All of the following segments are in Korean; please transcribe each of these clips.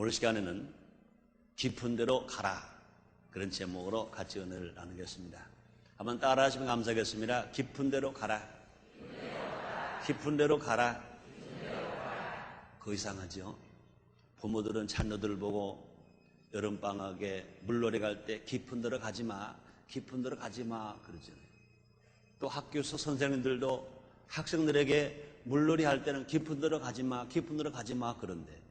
오늘 시간에는 깊은 데로 가라, 그런 제목으로 같이 은혜를 나누겠습니다. 한번 따라 하시면 감사하겠습니다. 깊은 데로 가라. 깊은 데로 가라. 그거 이상하죠? 부모들은 자녀들을 보고 여름방학에 물놀이 갈 때 깊은 데로 가지 마, 깊은 데로 가지 마 그러잖아요. 또 학교에서 선생님들도 학생들에게 물놀이 할 때는 깊은 데로 가지 마, 깊은 데로 가지 마 그런데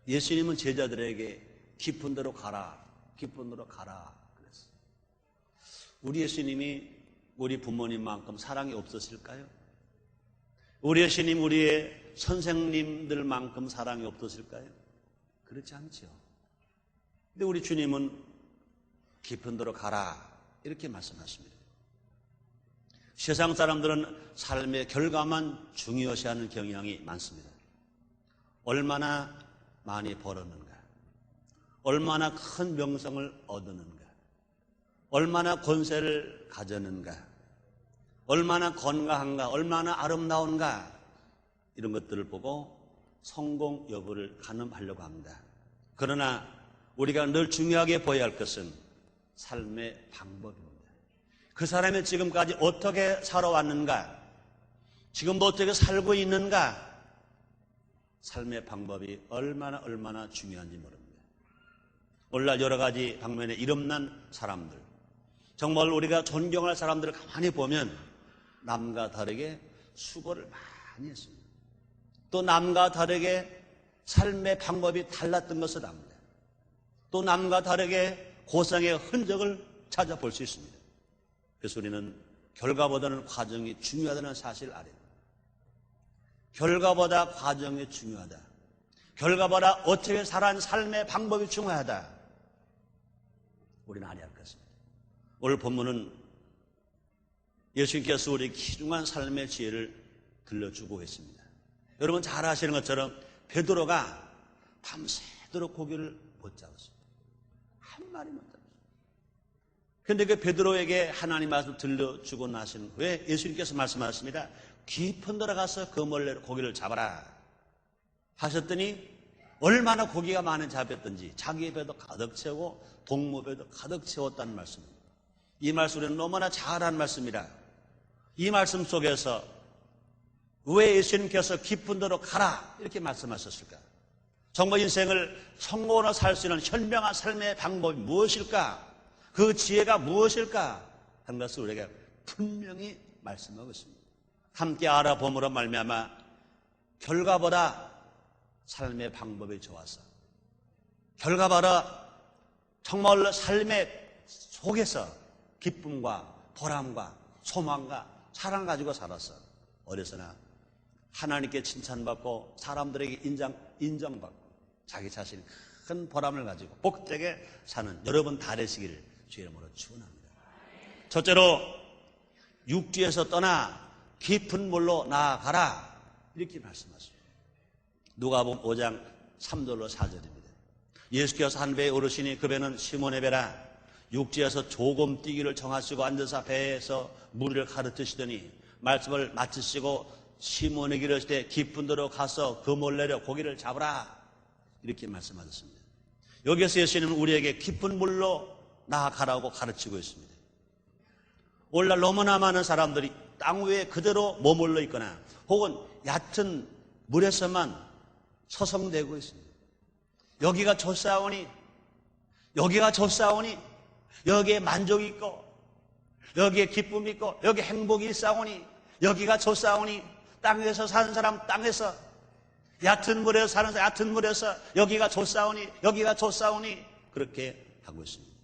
예수님은 제자들에게 깊은 데로 가라, 깊은 데로 가라 그랬어요. 우리 예수님이 우리 부모님만큼 사랑이 없으실까요? 우리 예수님 우리의 선생님들만큼 사랑이 없으실까요? 그렇지 않죠. 근데 우리 주님은 깊은 데로 가라 이렇게 말씀하십니다. 세상 사람들은 삶의 결과만 중요시하는 경향이 많습니다. 얼마나 많이 벌었는가, 얼마나 큰 명성을 얻었는가, 얼마나 권세를 가졌는가, 얼마나 건강한가, 얼마나 아름다운가, 이런 것들을 보고 성공 여부를 가늠하려고 합니다. 그러나 우리가 늘 중요하게 보아야 할 것은 삶의 방법입니다. 그 사람이 지금까지 어떻게 살아왔는가, 지금도 어떻게 살고 있는가, 삶의 방법이 얼마나 중요한지 모릅니다. 오늘날 여러 가지 방면에 이름난 사람들, 정말 우리가 존경할 사람들을 가만히 보면 남과 다르게 수고를 많이 했습니다. 또 남과 다르게 삶의 방법이 달랐던 것을 압니다. 또 남과 다르게 고생의 흔적을 찾아볼 수 있습니다. 그래서 우리는 결과보다는 과정이 중요하다는 사실을 알아야 합니다. 결과보다 과정이 중요하다. 결과보다 어떻게 살아가는 삶의 방법이 중요하다. 우리는 알아야 할 것입니다. 오늘 본문은 예수님께서 우리 귀중한 삶의 지혜를 들려주고 있습니다. 여러분 잘 아시는 것처럼 베드로가 밤새도록 고기를 못 잡았어요. 한 마리 못 잡았어요. 그런데 그 베드로에게 하나님 말씀 들려주고 나신 후에 예수님께서 말씀하십니다. 깊은 데로 가서 그물레로 고기를 잡아라 하셨더니 얼마나 고기가 많이 잡혔던지 자기 배도 가득 채우고 동무 배도 가득 채웠다는 말씀입니다. 이 말씀은 너무나 잘한 말씀이라. 이 말씀 속에서 왜 예수님께서 깊은 데로 가라 이렇게 말씀하셨을까? 정말 인생을 성공으로 살 수 있는 현명한 삶의 방법이 무엇일까? 그 지혜가 무엇일까? 하는 것을 우리에게 분명히 말씀하고 있습니다. 함께 알아봄으로 말미암아 결과보다 삶의 방법이 좋아서, 결과보다 정말로 삶의 속에서 기쁨과 보람과 소망과 사랑 가지고 살았어. 어디서나 하나님께 칭찬받고 사람들에게 인정받고 자기 자신이 큰 보람을 가지고 복되게 사는 여러분 다 되시기를 주의 이름으로 축원합니다. 첫째로 육지에서 떠나 깊은 물로 나아가라 이렇게 말씀하십니다. 누가복음 5장 3절로 4절입니다. 예수께서 한 배에 오르시니 그 배는 시몬의 배라. 육지에서 조금 뛰기를 정하시고 앉아서 배에서 무리를 가르치시더니 말씀을 마치시고 시몬에게 이르시되 깊은 데로 가서 그물 내려 고기를 잡으라 이렇게 말씀하셨습니다. 여기서 예수님은 우리에게 깊은 물로 나아가라고 가르치고 있습니다. 오늘날 너무나 많은 사람들이 땅 위에 그대로 머물러 있거나 혹은 얕은 물에서만 서성대고 있습니다. 여기가 좋사오니, 여기가 좋사오니, 여기에 만족이 있고 여기에 기쁨이 있고 여기에 행복이 있사오니, 여기가 좋사오니, 땅에서 사는 사람 땅에서, 얕은 물에서 사는 사람 얕은 물에서 여기가 좋사오니, 여기가 좋사오니 그렇게 하고 있습니다.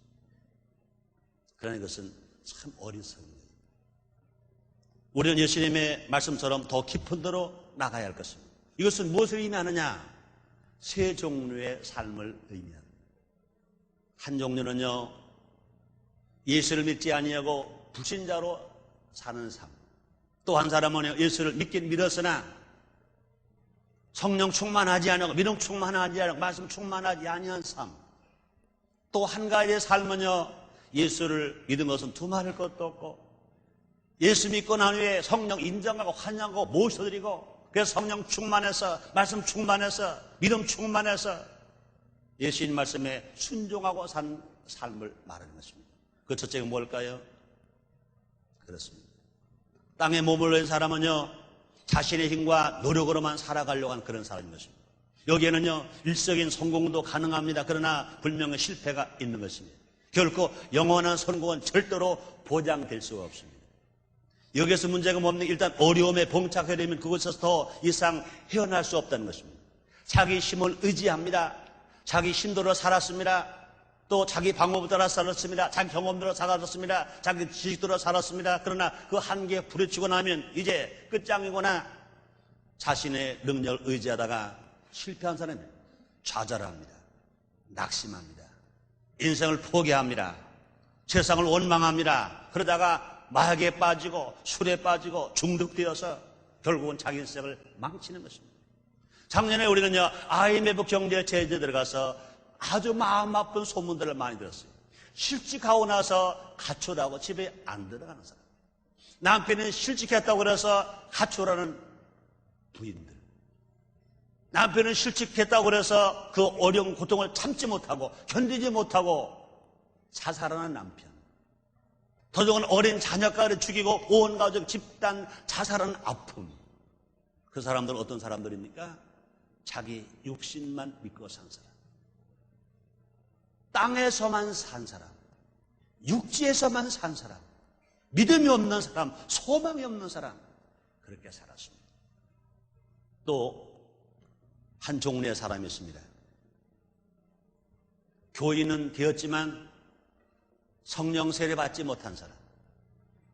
그러나 이것은 참 어리석은 거예요. 우리는 예수님의 말씀처럼 더 깊은 데로 나가야 할 것입니다. 이것은 무엇을 의미하느냐? 세 종류의 삶을 의미합니다. 한 종류는요, 예수를 믿지 아니하고 불신자로 사는 삶. 또 한 사람은 예수를 믿긴 믿었으나 성령 충만하지 않고 믿음 충만하지 않고 말씀 충만하지 아니한 삶. 또 한 가지의 삶은요, 예수를 믿은 것은 두말할 것도 없고 예수 믿고 난 후에 성령 인정하고 환영하고 모셔드리고 그래서 성령 충만해서 말씀 충만해서 믿음 충만해서 예수님 말씀에 순종하고 산 삶을 말하는 것입니다. 그 첫째가 뭘까요? 그렇습니다. 땅에 머물러 있는 사람은요, 자신의 힘과 노력으로만 살아가려고 하는 그런 사람인 것입니다. 여기에는요, 일적인 성공도 가능합니다. 그러나 분명히 실패가 있는 것입니다. 결코 영원한 성공은 절대로 보장될 수가 없습니다. 여기에서 문제가 뭡니까? 일단 어려움에 봉착하게 되면 그것에서 더 이상 헤어날 수 없다는 것입니다. 자기 힘을 의지합니다. 자기 힘대로 살았습니다. 또 자기 방법을 따라 살았습니다. 자기 경험대로 살았습니다. 자기 지식대로 살았습니다. 그러나 그 한계에 부딪히고 나면 이제 끝장이거나 자신의 능력을 의지하다가 실패한 사람이 좌절합니다. 낙심합니다. 인생을 포기합니다. 세상을 원망합니다. 그러다가 마약에 빠지고 술에 빠지고 중독되어서 결국은 자기 인생을 망치는 것입니다. 작년에 우리는요, IMF 경제 제재에 들어가서 아주 마음 아픈 소문들을 많이 들었어요. 실직하고 나서 가출하고 집에 안 들어가는 사람. 남편이 실직했다고 그래서 가출하는 부인들. 남편은 실직했다고 그래서 그 어려운 고통을 참지 못하고 견디지 못하고 자살하는 남편. 더더군 어린 자녀까지 죽이고 온 가족 집단 자살하는 아픔. 그 사람들은 어떤 사람들입니까? 자기 육신만 믿고 산 사람. 땅에서만 산 사람. 육지에서만 산 사람. 믿음이 없는 사람. 소망이 없는 사람. 그렇게 살았습니다. 또 한 종류의 사람이 있습니다. 교인은 되었지만 성령 세례 받지 못한 사람,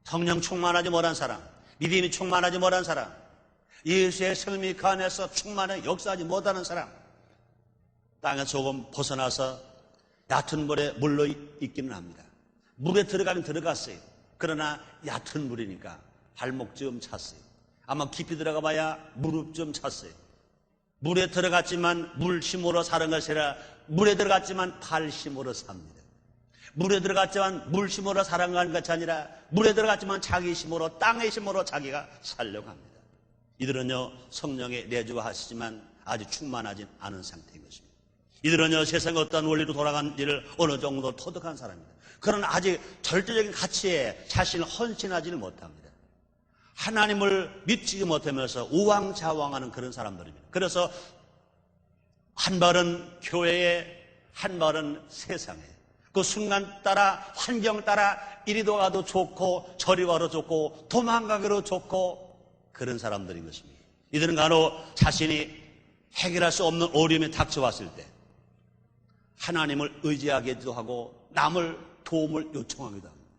성령 충만하지 못한 사람, 믿음이 충만하지 못한 사람, 예수의 생명이 그 안에서 충만하게 역사하지 못하는 사람, 땅에 조금 벗어나서 얕은 물에 물러 있기는 합니다. 물에 들어가긴 들어갔어요. 그러나 얕은 물이니까 발목쯤 찼어요. 아마 깊이 들어가 봐야 무릎쯤 찼어요. 물에 들어갔지만 물 힘으로 사는 것이 아니라 물에 들어갔지만 발 힘으로 삽니다. 물에 들어갔지만 물 힘으로 살아가는 것이 아니라 물에 들어갔지만 자기 힘으로 땅의 힘으로 자기가 살려고 합니다. 이들은요, 성령에 내주하시지만 아직 충만하지 않은 상태인 것입니다. 이들은요, 세상의 어떤 원리로 돌아가는 일을 어느 정도 터득한 사람입니다. 그러나 아직 절대적인 가치에 자신을 헌신하지는 못합니다. 하나님을 믿지 못하면서 우왕좌왕하는 그런 사람들입니다. 그래서 한 발은 교회에, 한 발은 세상에. 그 순간 따라, 환경 따라 이리도 가도 좋고 저리 가도 좋고 도망가기로 좋고 그런 사람들인 것입니다. 이들은 간혹 자신이 해결할 수 없는 어려움이 닥쳐왔을 때 하나님을 의지하기도 하고 남을 도움을 요청하기도 합니다.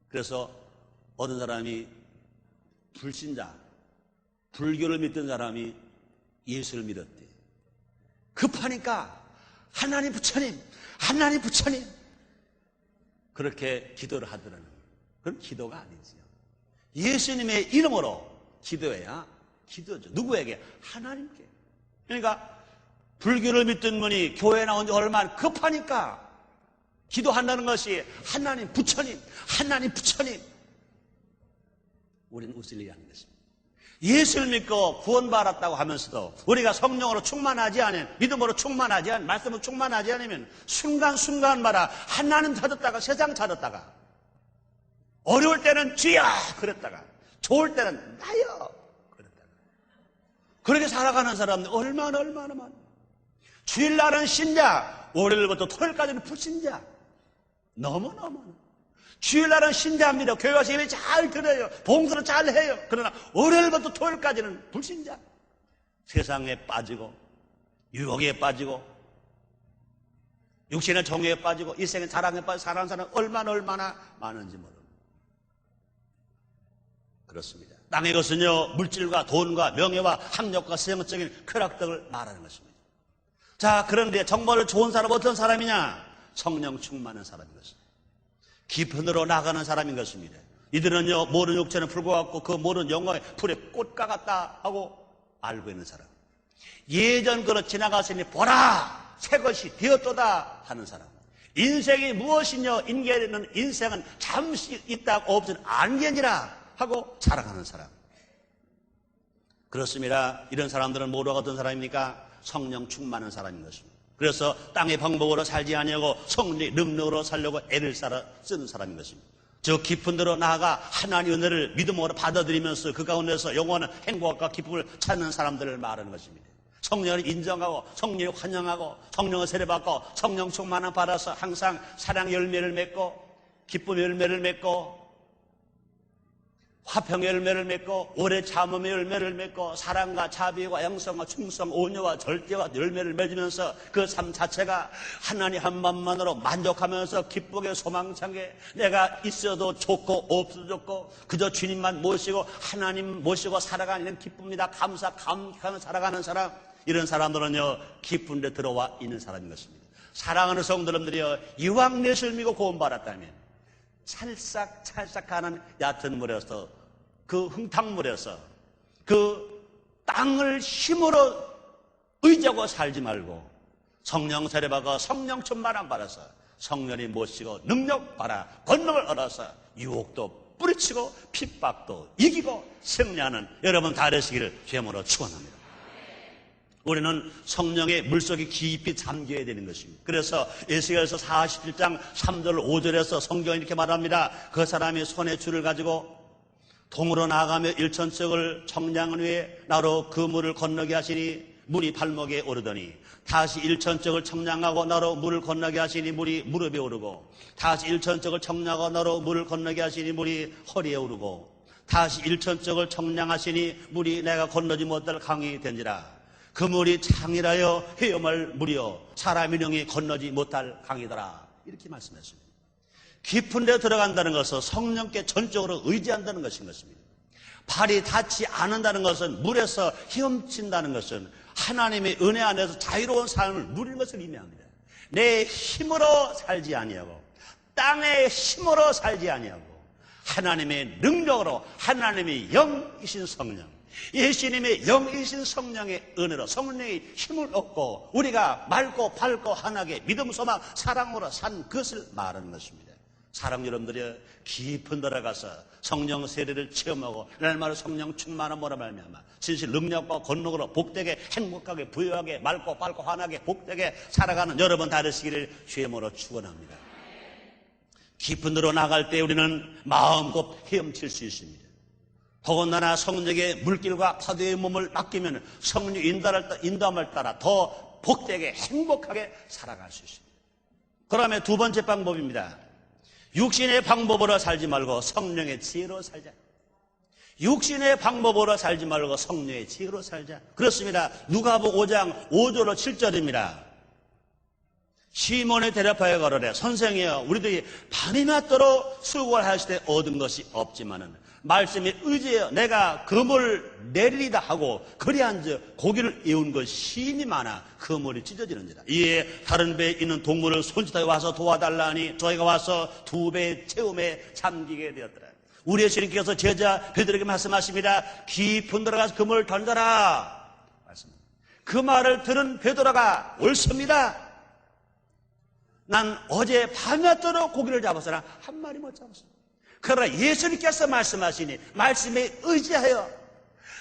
그래서 어떤 사람이 불신자, 불교를 믿던 사람이 예수를 믿었대. 급하니까 하나님 부처님, 하나님 부처님 그렇게 기도를 하더라는 거예요. 그건 기도가 아니지요. 예수님의 이름으로 기도해야 기도죠. 누구에게? 하나님께. 그러니까 불교를 믿던 분이 교회에 나온 지 얼마 안 급하니까 기도한다는 것이 하나님 부처님, 하나님 부처님. 우리는 웃을 일이 아닌 것입니다. 예수를 믿고 구원받았다고 하면서도 우리가 성령으로 충만하지 않은, 믿음으로 충만하지 않은, 말씀으로 충만하지 않으면 순간순간마다 하나님 찾았다가 세상 찾았다가 어려울 때는 주여 그랬다가 좋을 때는 나여 그랬다가 그렇게 살아가는 사람들 얼마나 많아. 주일날은 신자, 월요일부터 토요일까지는 불신자. 너무너무 주일날은 신자입니다. 교회 와서 예배 잘 드려요. 봉사는 잘 해요. 그러나 월요일부터 토요일까지는 불신자. 세상에 빠지고 유혹에 빠지고 육신의 정욕에 빠지고 일생의 자랑에 빠져 사랑하는 사람 얼마나 많은지 모릅니다. 그렇습니다. 땅의 것은요, 물질과 돈과 명예와 학력과 세상적인 쾌락 등을 말하는 것입니다. 자, 그런데 정말 좋은 사람 어떤 사람이냐? 성령 충만한 사람인 것입니다. 깊은으로 나가는 사람인 것입니다. 이들은요, 모든 육체는 불과 같고 그 모든 영광의 풀에 꽃과 같다 하고 알고 있는 사람. 예전 그릇 지나갔으니 보라 새 것이 되었도다 하는 사람. 인생이 무엇이냐? 인간에는 인생은 잠시 있다고 없은 안개니라 하고 살아가는 사람. 그렇습니다. 이런 사람들은 뭐로 어떤 사람입니까? 성령 충만한 사람인 것입니다. 그래서 땅의 방법으로 살지 아니하고 성령의 능력으로 살려고 애를 쓰는 사람인 것입니다. 저 깊은 데로 나아가 하나님의 은혜를 믿음으로 받아들이면서 그 가운데서 영원한 행복과 기쁨을 찾는 사람들을 말하는 것입니다. 성령을 인정하고 성령을 환영하고 성령을 세례받고 성령 충만함 받아서 항상 사랑 열매를 맺고 기쁨 열매를 맺고 화평의 열매를 맺고 오래 참음의 열매를 맺고 사랑과 자비와 양성과 충성 온유와 절제와 열매를 맺으면서 그 삶 자체가 하나님 한 분만으로 만족하면서 기쁘게 소망차게 내가 있어도 좋고 없어도 좋고 그저 주님만 모시고 하나님 모시고 살아가는 기쁨이다 감사하며 살아가는 사람, 이런 사람들은요 깊은 데 들어와 있는 사람인 것입니다. 사랑하는 성도님들이여, 이왕 예수를 믿고 구원받았다면 찰싹찰싹하는 얕은 물에서 그 흥탕물에서 그 땅을 힘으로 의지하고 살지 말고 성령 세례받아 성령 충만함 받아서 성령이 모시고 능력 받아 권능을 얻어서 유혹도 뿌리치고 핍박도 이기고 승리하는 여러분 다 되시기를 주님으로 축원합니다. 우리는 성령의 물속에 깊이 잠겨야 되는 것입니다. 그래서 에스겔서 47장 3절 5절에서 성경이 이렇게 말합니다. 그 사람이 손에 줄을 가지고 동으로 나아가며 일천척을 청량 위에 나로 그 물을 건너게 하시니 물이 발목에 오르더니 다시 일천척을 청량하고 나로 물을 건너게 하시니 물이 무릎에 오르고 다시 일천척을 청량하고 나로 물을 건너게 하시니 물이 허리에 오르고 다시 일천척을 청량하시니 물이 내가 건너지 못할 강이 된지라. 그 물이 창이라여 헤엄할 물이여 사람의 영이 건너지 못할 강이더라. 이렇게 말씀했습니다. 깊은 데 들어간다는 것은 성령께 전적으로 의지한다는 것인 것입니다. 발이 닿지 않는다는 것은 물에서 헤엄친다는 것은 하나님의 은혜 안에서 자유로운 삶을 누리는 것을 의미합니다. 내 힘으로 살지 아니하고 땅의 힘으로 살지 아니하고 하나님의 능력으로 하나님의 영이신 성령, 예수님의 영이신 성령의 은혜로 성령의 힘을 얻고 우리가 맑고 밝고 환하게 믿음, 소망, 사랑으로 산 그것을 말하는 것입니다. 사랑 여러분들이 깊은 데 들어가서 성령 세례를 체험하고 날마다 성령 충만함으로 말미암아 진실 능력과 권능으로 복되게 행복하게 부유하게 맑고 밝고 환하게 복되게 살아가는 여러분 다 되시기를 주의 이름으로 축원합니다. 깊은 데로 나갈 때 우리는 마음껏 헤엄칠 수 있습니다. 더군다나 성령의 물길과 파도의 몸을 맡기면 성령 인도함을 따라 더 복되게 행복하게 살아갈 수 있습니다. 그다음에 두 번째 방법입니다. 육신의 방법으로 살지 말고 성령의 지혜로 살자. 육신의 방법으로 살지 말고 성령의 지혜로 살자. 그렇습니다. 누가복음 5장 5절로 7절입니다. 시몬이 대답하여 가로되 선생이여 우리들이 밤이 맞도록 수고를 하실 때 얻은 것이 없지만은 말씀에 의지하여 내가 그물 내리리다 하고 그리한즉 고기를 이은 것 심이 많아 그물이 찢어지는지라. 이에 다른 배에 있는 동물을 손짓하여 와서 도와달라니 저희가 와서 두 배의 채움에 잠기게 되었더라. 우리 예수님께서 제자 베드로에게 말씀하십니다. 깊은 데로 가서 그물을 던져라. 그 말을 들은 베드로가 옳습니다. 난 어제 밤낮도록 고기를 잡았으나 한 마리 못 잡았어. 그러나 예수님께서 말씀하시니 말씀에 의지하여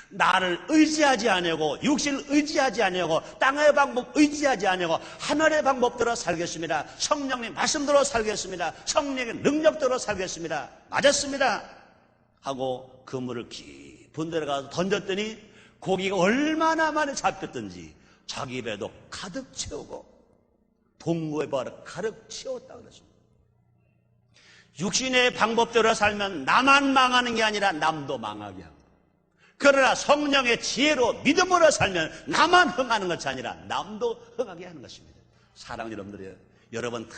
나를 의지하지 아니하고 육신을 의지하지 아니하고 땅의 방법 의지하지 아니하고 하늘의 방법대로 살겠습니다. 성령의 말씀대로 살겠습니다. 성령의 능력대로 살겠습니다. 맞았습니다 하고 그물을 깊은 데로 가서 던졌더니 고기가 얼마나 많이 잡혔던지 자기 배도 가득 채우고 동무의 발을 가득 채웠다 그랬습니다. 육신의 방법대로 살면 나만 망하는 게 아니라 남도 망하게 하고, 그러나 성령의 지혜로 믿음으로 살면 나만 흥하는 것이 아니라 남도 흥하게 하는 것입니다. 사랑 여러분들이요, 여러분 다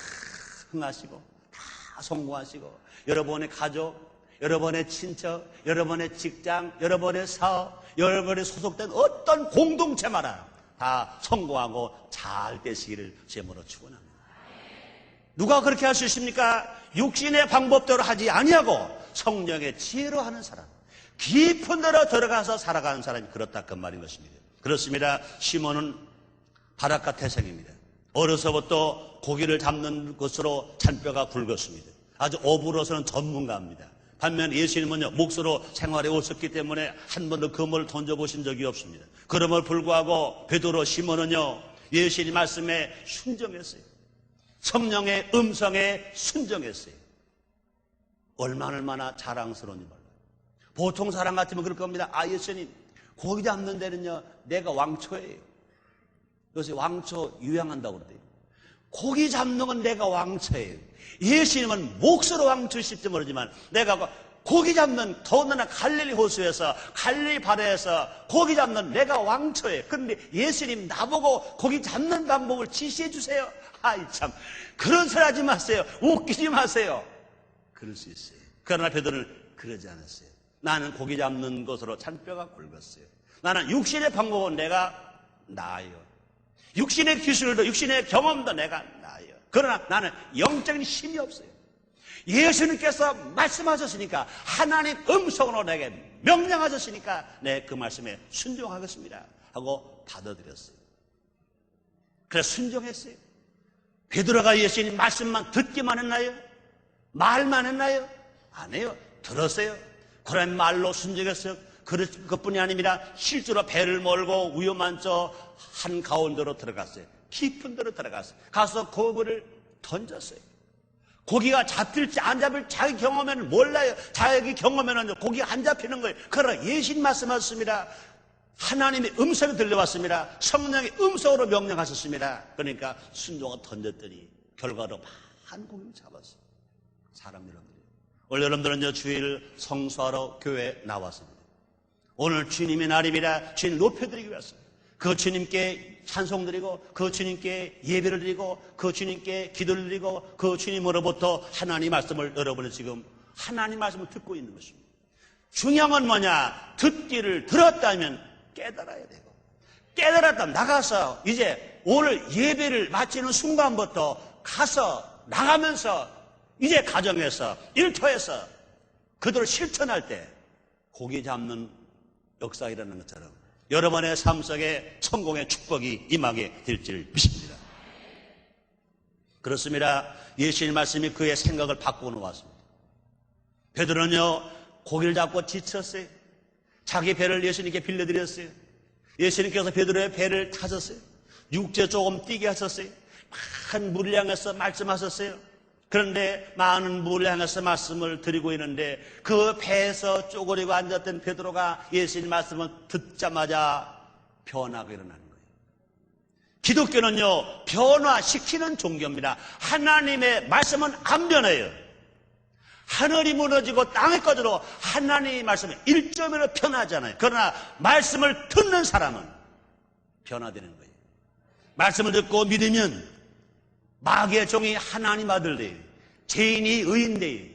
흥하시고 다 성공하시고 여러분의 가족, 여러분의 친척, 여러분의 직장, 여러분의 사업, 여러분의 소속된 어떤 공동체마다 다 성공하고 잘 되시기를 제모로 축원합니다. 누가 그렇게 할 수 있습니까? 육신의 방법대로 하지 아니하고 성령의 지혜로 하는 사람, 깊은 데로 들어가서 살아가는 사람이 그렇다 그 말인 것입니다. 그렇습니다. 시몬은 바닷가 태생입니다. 어려서부터 고기를 잡는 것으로 잔뼈가 굵었습니다. 아주 어부로서는 전문가입니다. 반면 예수님은요, 목수로 생활해 오셨기 때문에 한 번도 그물을 던져보신 적이 없습니다. 그럼을 불구하고 베드로 시몬은요, 예수님 말씀에 순종했어요. 성령의 음성에 순종했어요. 얼마나 자랑스러운지 몰라요. 보통 사람 같으면 그럴 겁니다. 아, 예수님, 고기 잡는 데는요, 내가 왕초예요. 요새 왕초 유행한다고 그러대요. 고기 잡는 건 내가 왕초예요. 예수님은 몫으로 왕초실지 모르지만 내가 고기 잡는 더군다나 갈릴리 호수에서 갈릴리 바다에서 고기 잡는 내가 왕초예요. 그런데 예수님 나보고 고기 잡는 방법을 지시해 주세요. 아이 참, 그런 소리 하지 마세요. 웃기지 마세요. 그럴 수 있어요. 그러나 베드로는 그러지 않았어요. 나는 고기 잡는 것으로 잔뼈가 굵었어요. 나는 육신의 방법은 내가 나아요. 육신의 기술도 육신의 경험도 내가 나아요. 그러나 나는 영적인 힘이 없어요. 예수님께서 말씀하셨으니까, 하나님 음성으로 내게 명령하셨으니까 내 그 말씀에 순종하겠습니다 하고 받아들였어요. 그래서 순종했어요. 베드로가 예수님 말씀만 듣기만 했나요? 말만 했나요? 안 해요. 들었어요. 그런 말로 순종했어요. 그것뿐이 아닙니다. 실제로 배를 몰고 위험한 저 한가운데로 들어갔어요. 깊은 데로 들어갔어요. 가서 고기를 던졌어요. 고기가 잡힐지 안 잡힐지 자기 경험에는 몰라요. 자기 경험에는 고기가 안 잡히는 거예요. 그러나 예수님 말씀하셨습니다. 하나님의 음성이 들려왔습니다. 성령의 음성으로 명령하셨습니다. 그러니까 순종을 던졌더니 결과로 많은 고기를 잡았어요. 사람 여러분들이. 오늘 여러분들은 주일 성수하러 교회에 나왔습니다. 오늘 주님의 날입니다. 주님 높여드리기 위해서 그 주님께 찬송드리고 그 주님께 예배를 드리고 그 주님께 기도를 드리고 그 주님으로부터 하나님 말씀을 여러분은 지금 하나님 말씀을 듣고 있는 것입니다. 중요한 건 뭐냐? 듣기를 들었다면 깨달아야 되고, 깨달았다면 나가서 이제 오늘 예배를 마치는 순간부터 가서 나가면서 이제 가정에서 일터에서 그들을 실천할 때 고기 잡는 역사가 일어나는 것처럼 여러분의 삶 속에 성공의 축복이 임하게 될 줄 믿습니다. 그렇습니다. 예수님 말씀이 그의 생각을 바꾸고 놓았습니다. 베드로는요, 고기를 잡고 지쳤어요. 자기 배를 예수님께 빌려드렸어요. 예수님께서 베드로의 배를 타셨어요. 육지에 조금 뛰게 하셨어요. 많은 물을 향해서 말씀하셨어요. 그런데 많은 물을 향해서 말씀을 드리고 있는데 그 배에서 쪼그리고 앉았던 베드로가 예수님 말씀을 듣자마자 변화가 일어나는 거예요. 기독교는요, 변화시키는 종교입니다. 하나님의 말씀은 안 변해요. 하늘이 무너지고 땅이 꺼져도 하나님의 말씀은 1점으로 변하잖아요. 그러나 말씀을 듣는 사람은 변화되는 거예요. 말씀을 듣고 믿으면 마귀의 종이 하나님 아들 돼요. 죄인이 의인 돼요.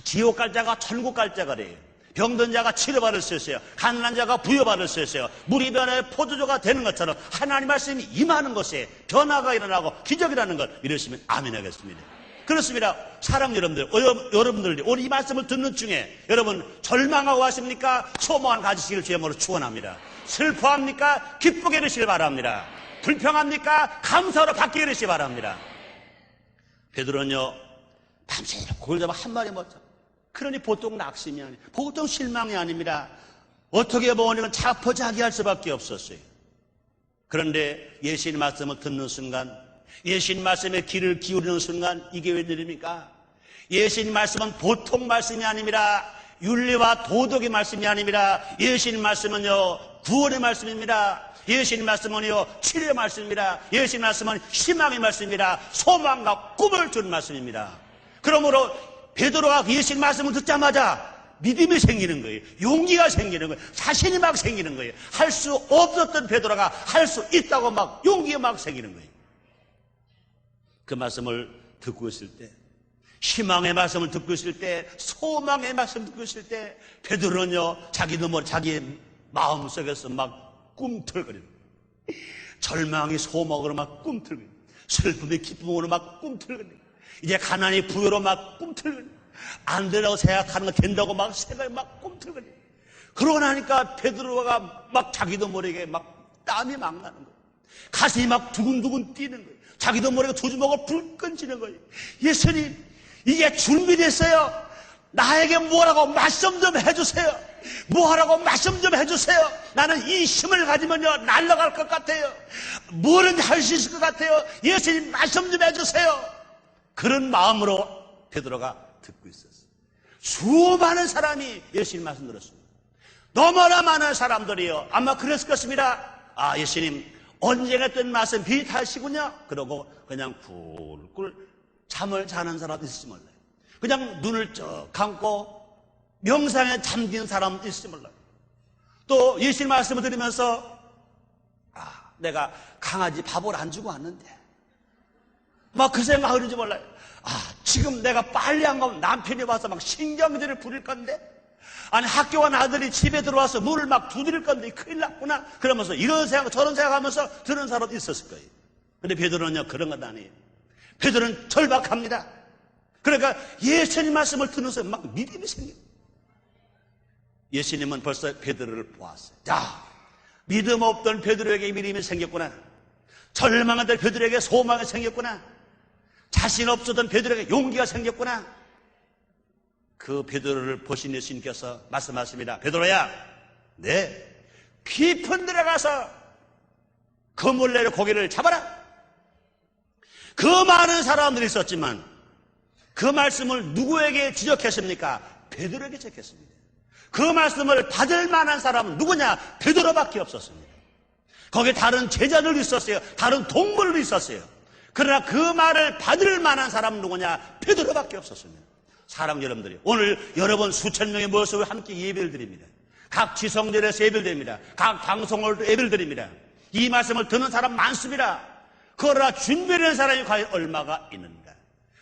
지옥 갈 자가 천국 갈 자가 돼요. 병든 자가 치료받을 수 있어요. 가난한 자가 부여받을 수 있어요. 물이 변해 포도주가 되는 것처럼 하나님 말씀이 임하는 것에 변화가 일어나고 기적이라는 걸 믿으시면 아멘 하겠습니다. 그렇습니다. 사랑 여러분들, 여러분들 오늘 이 말씀을 듣는 중에 여러분 절망하고 하십니까? 소망을 가지시길 주님으로 축원합니다. 슬퍼합니까? 기쁘게 되시길 바랍니다. 불평합니까? 감사로 바뀌게 되시기 바랍니다. 베드로는요, 밤새도록 고기를 잡아 한 마리 못 잡아. 그러니 보통 낙심이 아니에요. 보통 실망이 아닙니다. 어떻게 보면 자포자기할 수밖에 없었어요. 그런데 예수님 말씀을 듣는 순간, 예수님 말씀에 귀를 기울이는 순간 이게 웬일입니까? 예수님 말씀은 보통 말씀이 아닙니다. 윤리와 도덕의 말씀이 아닙니다. 예수님 말씀은요, 구원의 말씀입니다. 예수님 말씀은요, 치료의 말씀입니다. 예수님 말씀은 희망의 말씀입니다. 소망과 꿈을 주는 말씀입니다. 그러므로 베드로가 예수님 말씀을 듣자마자 믿음이 생기는 거예요. 용기가 생기는 거예요. 자신이 막 생기는 거예요. 할 수 없었던 베드로가 할 수 있다고 막 용기가 막 생기는 거예요. 그 말씀을 듣고 있을 때, 희망의 말씀을 듣고 있을 때, 소망의 말씀을 듣고 있을 때 베드로는요, 자기도 모르게 자기 마음속에서 막 꿈틀거리는 거예요. 절망이 소망으로 막 꿈틀거리는 거예요. 슬픔이 기쁨으로 막 꿈틀거리는 거예요. 이제 가난이 부여로 막 꿈틀거리는 거예요. 안 되라고 생각하는 거 된다고 막 생각이 막 꿈틀거리는 거예요. 그러고 나니까 베드로가 막 자기도 모르게 막 땀이 막 나는 거예요. 가슴이 막 두근두근 뛰는 거예요. 자기도 모르게 두 주먹을 불끈 쥐는 거예요. 예수님, 이게 준비됐어요. 나에게 뭐라고 말씀 좀 해주세요. 뭐하라고 말씀 좀 해주세요. 나는 이 힘을 가지면요 날아갈 것 같아요. 뭐든지 할 수 있을 것 같아요. 예수님 말씀 좀 해주세요. 그런 마음으로 베드로가 듣고 있었어요. 수많은 사람이 예수님 말씀 들었습니다. 너무나 많은 사람들이요 아마 그랬을 것입니다. 아, 예수님 언젠가 뜬 말씀 비슷하시군요. 그러고 그냥 굴굴 잠을 자는 사람 있을지 몰라요. 그냥 눈을 쩍 감고 명상에 잠긴 사람 있을지 몰라요. 또 예수님 말씀을 들으면서 내가 강아지 밥을 안 주고 왔는데 막 그 생각하는지 몰라요. 지금 내가 빨리 안 가면 남편이 와서 막 신경질을 부릴 건데, 아니 학교 간 아들이 집에 들어와서 문을 막 두드릴 건데 큰일 났구나 그러면서 이런 생각 저런 생각하면서 들은 사람도 있었을 거예요. 근데 베드로는요 그런 건 아니에요. 베드로는 절박합니다. 그러니까 예수님 말씀을 들으면서 막 믿음이 생겨요. 예수님은 벌써 베드로를 보았어요. 자, 믿음 없던 베드로에게 믿음이 생겼구나. 절망하던 베드로에게 소망이 생겼구나. 자신 없었던 베드로에게 용기가 생겼구나. 그 베드로를 보신 예수님께서 말씀하십니다. 베드로야, 네, 깊은 데에 가서 그물레로 고기를 잡아라. 그 많은 사람들이 있었지만 그 말씀을 누구에게 지적했습니까? 베드로에게 지적했습니다. 그 말씀을 받을 만한 사람은 누구냐? 베드로밖에 없었습니다. 거기에 다른 제자들도 있었어요. 다른 동물도 있었어요. 그러나 그 말을 받을 만한 사람은 누구냐? 베드로밖에 없었습니다. 사랑 여러분들이 오늘 여러분 수천 명의 모습을 함께 예배를 드립니다. 각 지성전에서 예배를 드립니다. 각 방송홀도 예배를 드립니다. 이 말씀을 듣는 사람 많습니다. 그러나 준비된 사람이 과연 얼마가 있는가?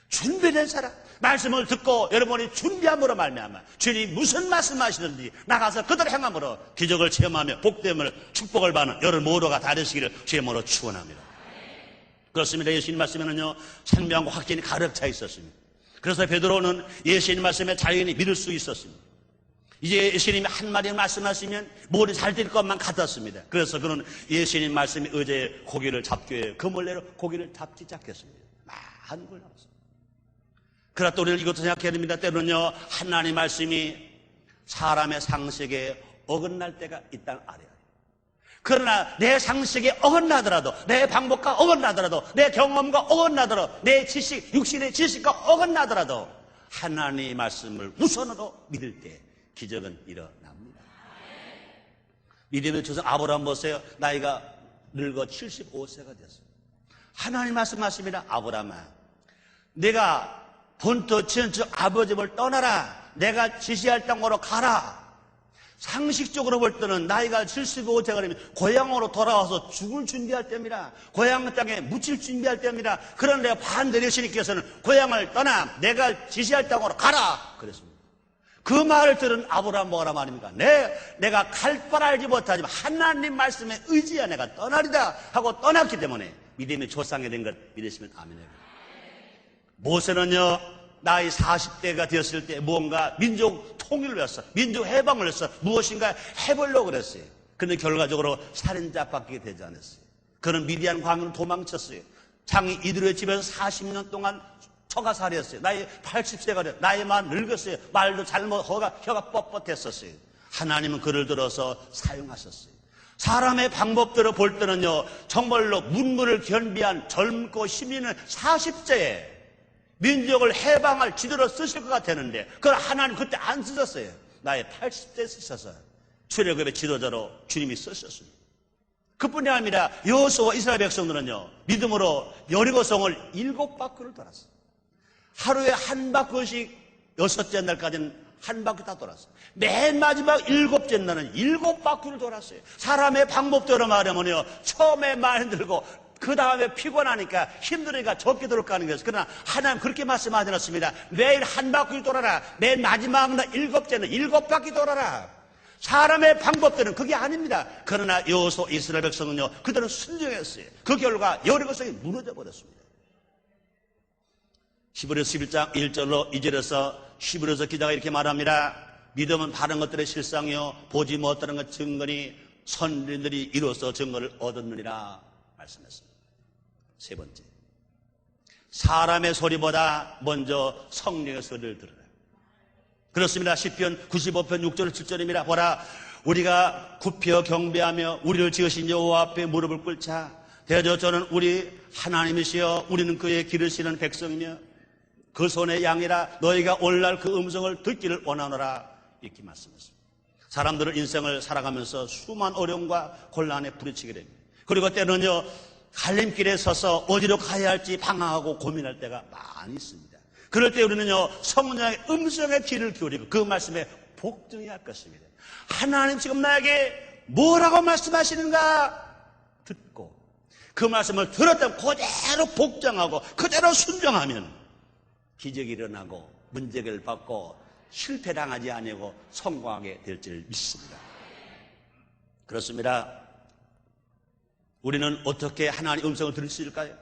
준비된 사람, 말씀을 듣고 여러분이 준비함으로 말미암아 주님이 무슨 말씀하시는지 나가서 그대로 행함으로 기적을 체험하며 복됨을 축복을 받는 여러분 모두가 다 되시기를 주의 이름으로 축원합니다. 그렇습니다. 예수님 말씀에는요 생명과 확신이 가득 차 있었습니다. 그래서 베드로는 예수님 말씀에 자연히 믿을 수 있었습니다. 이제 예수님이 한마디 말씀하시면 모두 잘 될 것만 같았습니다. 그래서 그는 예수님 말씀에 의지해 고기를 잡기 위해 그물레로 고기를 잡기 시작했습니다. 많은 걸 나왔습니다. 그러나 또 우리는 이것도 생각해야 됩니다. 때로는요 하나님의 말씀이 사람의 상식에 어긋날 때가 있다는 알아요. 그러나 내 상식에 어긋나더라도, 내 방법과 어긋나더라도, 내 경험과 어긋나더라도, 내 지식, 육신의 지식과 어긋나더라도 하나님의 말씀을 우선으로 믿을 때 기적은 일어납니다. 믿음의 조상 아브라함 보세요. 나이가 늙어 75세가 됐어요. 하나님 말씀하십니다. 아브라함아, 내가 본토 친척 아버지를 떠나라. 내가 지시할 땅으로 가라. 상식적으로 볼 때는 나이가 75세가 되면 고향으로 돌아와서 죽을 준비할 때입니다. 고향 땅에 묻힐 준비할 때입니다. 그런데 반대로 예수님께서는 고향을 떠나 내가 지시할 땅으로 가라 그랬습니다. 그 말을 들은 아브라함 뭐라 말입니까? 내가 갈 바를 알지 못하지만 하나님 말씀에 의지해 내가 떠나리다 하고 떠났기 때문에 믿음의 조상이 된 것 믿으시면 아멘이에요. 모세는요 나이 40대가 되었을 때 무언가 민족 통일을 위해서 민족 해방을 위해서 무엇인가 해보려고 그랬어요. 그런데 결과적으로 살인자밖에 되지 않았어요. 그는 미디안 광야로 도망쳤어요. 장이 이들의 집에서 40년 동안 처가살이었어요. 나이 80세가 되어 나이만 늙었어요. 말도 잘못 혀가 뻣뻣했었어요. 하나님은 그를 들어서 사용하셨어요. 사람의 방법대로 볼 때는요 정말로 문물을 겸비한 젊고 힘 있는 40세에 민족을 해방할 지도로 쓰실 것 같았는데 그걸 하나님 그때 안 쓰셨어요. 나이 80세 쓰셔서 출애굽의 지도자로 주님이 쓰셨습니다. 그뿐이 아니라 여호수아와 이스라엘 백성들은요 믿음으로 여리고성을 7바퀴를 돌았어요. 하루에 한 바퀴씩 6째 날까지는 한 바퀴 다 돌았어요. 맨 마지막 7째 날은 7바퀴를 돌았어요. 사람의 방법대로 말하면요 처음에 많이 들고 그 다음에 피곤하니까 힘드니까 적게 들을 거 하는 것이죠. 그러나 하나님 그렇게 말씀하지 않았습니다. 매일 한 바퀴 돌아라. 맨 마지막 날 7째는 7바퀴 돌아라. 사람의 방법대로는 그게 아닙니다. 그러나 여호수아 이스라엘 백성은요 그들은 순종했어요. 그 결과 여리고성이 무너져 버렸습니다. 히브리서 11장 1절로 2절에서 히브리서 기자가 이렇게 말합니다. 믿음은 바른 것들의 실상이요 보지 못하는 것 증거니 선진들이 이로써 증거를 얻었느니라 말씀했습니다. 세 번째, 사람의 소리보다 먼저 성령의 소리를 들으라. 그렇습니다. 시편 95편 6절 7절입니다. 보라, 우리가 굽혀 경배하며 우리를 지으신 여호와 앞에 무릎을 꿇자. 대저 저는 우리 하나님이시여 우리는 그의 기르시는 백성이며 그 손의 양이라. 너희가 오늘날 그 음성을 듣기를 원하노라. 이렇게 말씀했습니다. 사람들은 인생을 살아가면서 수많은 어려움과 곤란에 부딪히게 됩니다. 그리고 때로는요, 갈림길에 서서 어디로 가야 할지 방황하고 고민할 때가 많이 있습니다. 그럴 때 우리는요, 성령의 음성에 귀를 기울이고 그 말씀에 복종해야 할 것입니다. 하나님 지금 나에게 뭐라고 말씀하시는가 듣고 그 말씀을 들었다면 그대로 복종하고 그대로 순종하면 기적이 일어나고 문제를 받고 실패당하지 아니하고 성공하게 될 줄 믿습니다. 그렇습니다. 우리는 어떻게 하나님의 음성을 들을 수 있을까요?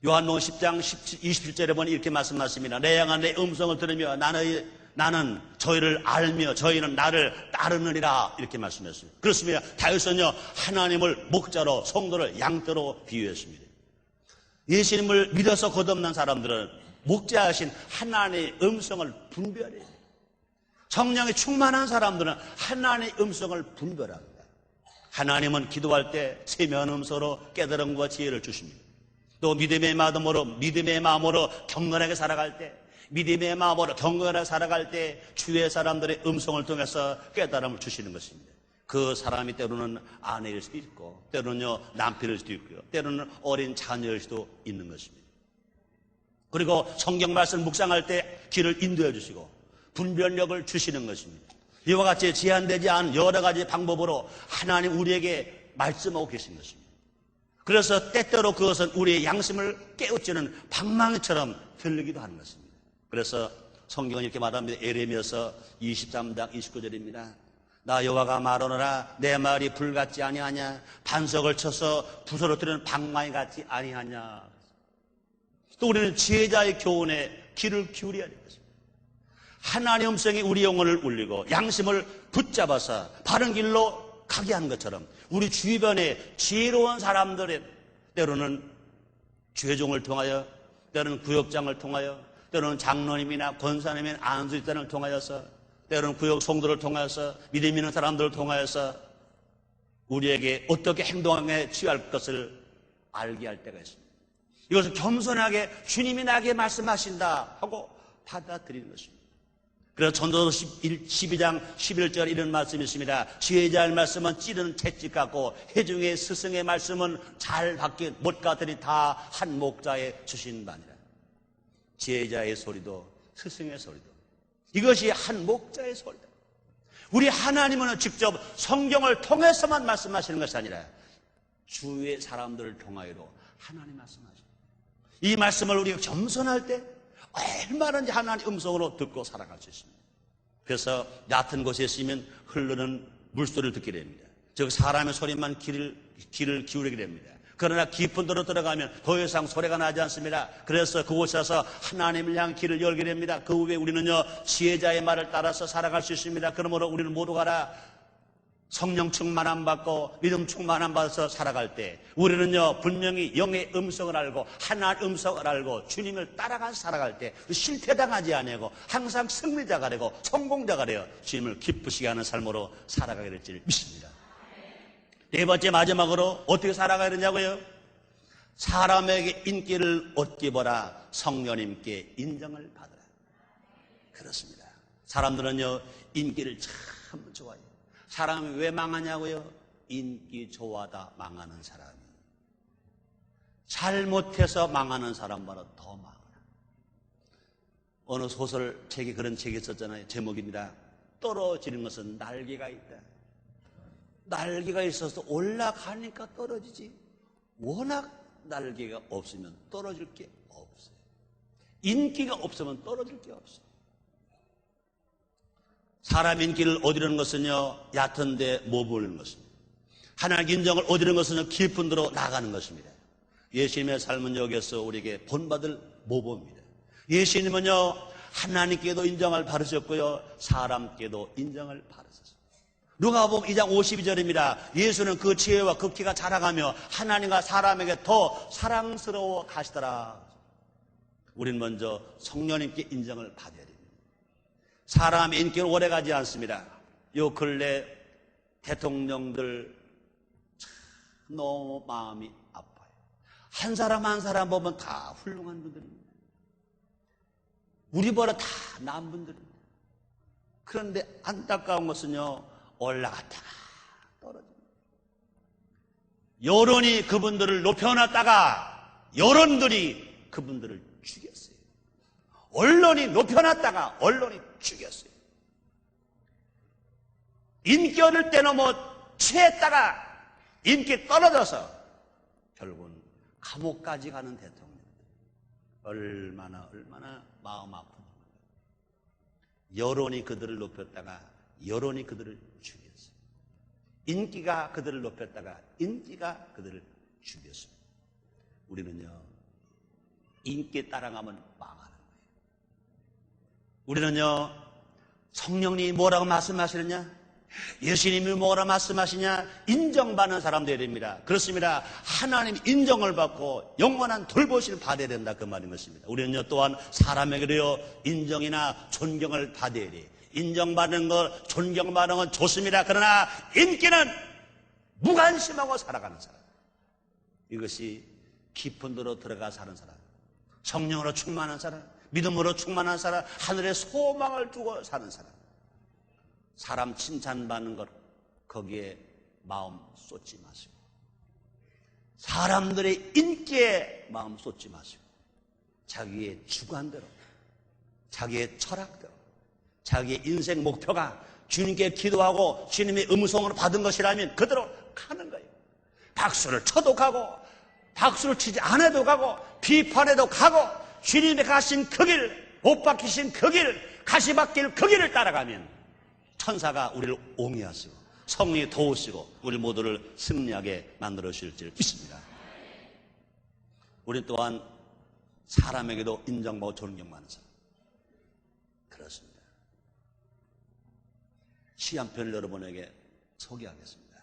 요한복음 10장 27절에 보니 이렇게 말씀하십니다. 내 양아 내 음성을 들으며 나는 저희를 알며 저희는 나를 따르느니라. 이렇게 말씀했습니다. 그렇습니다. 다윗은요, 하나님을 목자로 성도를 양떼로 비유했습니다. 예수님을 믿어서 거듭난 사람들은 목자하신 하나님의 음성을 분별해요. 성령이 충만한 사람들은 하나님의 음성을 분별합니다. 하나님은 기도할 때 세미한 음성으로 깨달음과 지혜를 주십니다. 또 믿음의 마음으로 경건하게 살아갈 때, 믿음의 마음으로 경건하게 살아갈 때 주의 사람들의 음성을 통해서 깨달음을 주시는 것입니다. 그 사람이 때로는 아내일 수도 있고 때로는요 남편일 수도 있고요, 때로는 어린 자녀일 수도 있는 것입니다. 그리고 성경 말씀 묵상할 때 길을 인도해 주시고 분별력을 주시는 것입니다. 이와 같이 제한되지 않은 여러 가지 방법으로 하나님 우리에게 말씀하고 계신 것입니다. 그래서 때때로 그것은 우리의 양심을 깨우치는 방망이처럼 들리기도 하는 것입니다. 그래서 성경은 이렇게 말합니다. 예레미야서 23장 29절입니다. 나 여호와가 말하노라 내 말이 불같지 아니하냐, 반석을 쳐서 부서뜨리는 방망이 같지 아니하냐. 또 우리는 지혜자의 교훈에 귀를 기울여야 됩니다. 하나님의 음성이 우리 영혼을 울리고 양심을 붙잡아서 바른 길로 가게 하는 것처럼 우리 주변에 지혜로운 사람들의 때로는 죄종을 통하여, 때로는 구역장을 통하여, 때로는 장로님이나 권사님이나 안수집단을 통하여서, 때로는 구역 성도를 통하여서, 믿음 있는 사람들을 통하여서 우리에게 어떻게 행동에 취할 것을 알게 할 때가 있습니다. 이것을 겸손하게 주님이 나에게 말씀하신다 하고 받아들이는 것입니다. 그래서 전도서 12장 11절 이런 말씀이 있습니다. 지혜자의 말씀은 찌르는 채찍 같고 회중의 스승의 말씀은 잘 바뀐 못가들이 다 한 목자에 주신 바니라. 지혜자의 소리도 스승의 소리도 이것이 한 목자의 소리다. 우리 하나님은 직접 성경을 통해서만 말씀하시는 것이 아니라 주의 사람들을 통하여도 하나님 말씀하십니다. 이 말씀을 우리가 겸손할 때 얼마든지 하나님의 음성으로 듣고 살아갈 수 있습니다. 그래서 얕은 곳에 있으면 흐르는 물소리를 듣게 됩니다. 즉 사람의 소리만 귀를 기울이게 됩니다. 그러나 깊은 데로 들어가면 더 이상 소리가 나지 않습니다. 그래서 그곳에서 하나님을 향한 길을 열게 됩니다. 그 후에 우리는요 지혜자의 말을 따라서 살아갈 수 있습니다. 그러므로 우리는 모두 가라 성령 충만함 받고 믿음 충만함 받아서 살아갈 때 우리는요 분명히 영의 음성을 알고 하나님의 음성을 알고 주님을 따라가서 살아갈 때 실패당하지 아니하고 항상 승리자가 되고 성공자가 되어 주님을 기쁘시게 하는 삶으로 살아가게 될 줄 믿습니다. 네 번째 마지막으로 어떻게 살아가야 되냐고요? 사람에게 인기를 얻기 보라 성령님께 인정을 받으라. 그렇습니다. 사람들은요 인기를 참 좋아해요. 사람이 왜 망하냐고요? 인기 좋아하다 망하는 사람이. 잘못해서 망하는 사람보다 더 망하라. 어느 소설책에 그런 책이 있었잖아요. 제목입니다. 떨어지는 것은 날개가 있다. 날개가 있어서 올라가니까 떨어지지. 워낙 날개가 없으면 떨어질 게 없어요. 인기가 없으면 떨어질 게 없어요. 사람 인기를 얻으려는 것은요 얕은 데 머무르는 것입니다. 하나님 인정을 얻으려는 것은요 깊은 데로 나가는 것입니다. 예수님의 삶은 여기에서 우리에게 본받을 모범입니다. 예수님은요 하나님께도 인정을 받으셨고요 사람께도 인정을 받으셨습니다. 누가복음 2장 52절입니다. 예수는 그 지혜와 그 키가 자라가며 하나님과 사람에게 더 사랑스러워 가시더라. 우리는 먼저 성령님께 인정을 받아야 됩니다. 사람의 인기는 오래가지 않습니다. 요 근래 대통령들 참 너무 마음이 아파요. 한 사람 한 사람 보면 다 훌륭한 분들입니다. 우리보다 다 나은 분들입니다. 그런데 안타까운 것은요, 올라갔다가 떨어집니다. 여론이 그분들을 높여놨다가 여론들이 그분들을 죽였어요. 언론이 높여놨다가 언론이 죽였어요. 인기 얻을 때는 취했다가 인기 떨어져서 결국은 감옥까지 가는 대통령. 얼마나 마음 아픈지. 여론이 그들을 높였다가 여론이 그들을 죽였어요. 인기가 그들을 높였다가 인기가 그들을 죽였어요. 우리는요, 인기에 따라가면 망하는 거예요. 우리는요, 성령님이 뭐라고 말씀하시느냐? 예수님이 뭐라 말씀하시냐? 인정받는 사람들이 됩니다. 그렇습니다. 하나님 인정을 받고 영원한 돌보심을 받아야 된다, 그 말인 것입니다. 우리는요, 또한 사람에게도요, 인정이나 존경을 받아야 돼. 인정받는 것, 존경받는 건 좋습니다. 그러나 인기는 무관심하고 살아가는 사람, 이것이 깊은 데로 들어가 사는 사람, 성령으로 충만한 사람, 믿음으로 충만한 사람, 하늘의 소망을 두고 사는 사람, 사람 칭찬받는 것 거기에 마음 쏟지 마시고, 사람들의 인기에 마음 쏟지 마시고, 자기의 주관대로, 자기의 철학대로, 자기의 인생 목표가 주님께 기도하고 주님의 음성으로 받은 것이라면 그대로 가는 거예요. 박수를 쳐도 가고 박수를 치지 않아도 가고 비판해도 가고 주님의 가신 그 길, 못 박히신 그 길, 가시밭길 그 길을 따라가면 천사가 우리를 옹이하시고 성령이 도우시고 우리 모두를 승리하게 만들어 주실 줄 믿습니다. 우리 또한 사람에게도 인정받고 존경받는 사람. 그렇습니다. 시 한 편을 여러분에게 소개하겠습니다.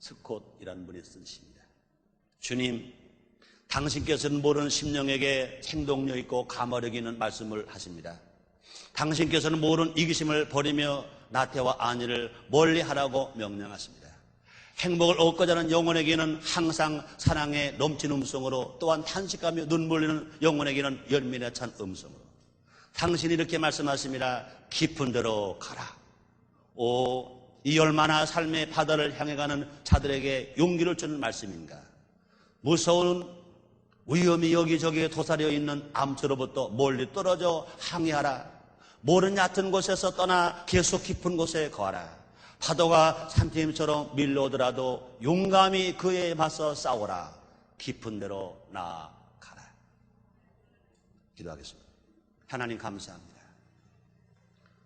스콧이라는 분이 쓴 시입니다. 주님, 당신께서는 모르는 심령에게 행동력 있고 감화력 있는 말씀을 하십니다. 당신께서는 모르는 이기심을 버리며 나태와 안위를 멀리하라고 명령하십니다. 행복을 얻고자 하는 영혼에게는 항상 사랑의 넘치는 음성으로, 또한 탄식하며 눈물 흘리는 영혼에게는 연민에 찬 음성으로 당신이 이렇게 말씀하십니다. 깊은 데로 가라. 이 얼마나 삶의 바다를 향해 가는 자들에게 용기를 주는 말씀인가. 무서운 위험이 여기저기에 도사려 있는 암초로부터 멀리 떨어져 항해하라. 모른 얕은 곳에서 떠나 계속 깊은 곳에 거하라. 파도가 산팀처럼 밀려오더라도 용감히 그에 맞서 싸워라. 깊은 데로 나아가라. 기도하겠습니다. 하나님 감사합니다.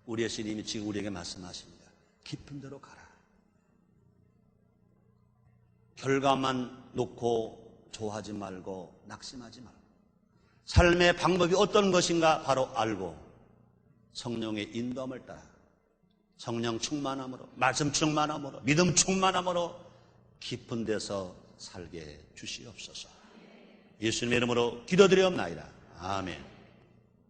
우리의 주님이 지금 우리에게 말씀하십니다. 깊은 데로 가라. 결과만 놓고 좋아하지 말고 낙심하지 말고, 삶의 방법이 어떤 것인가 바로 알고 성령의 인도함을 따라 성령 충만함으로, 말씀 충만함으로, 믿음 충만함으로 깊은 데서 살게 주시옵소서. 예수님의 이름으로 기도드리옵나이다. 아멘.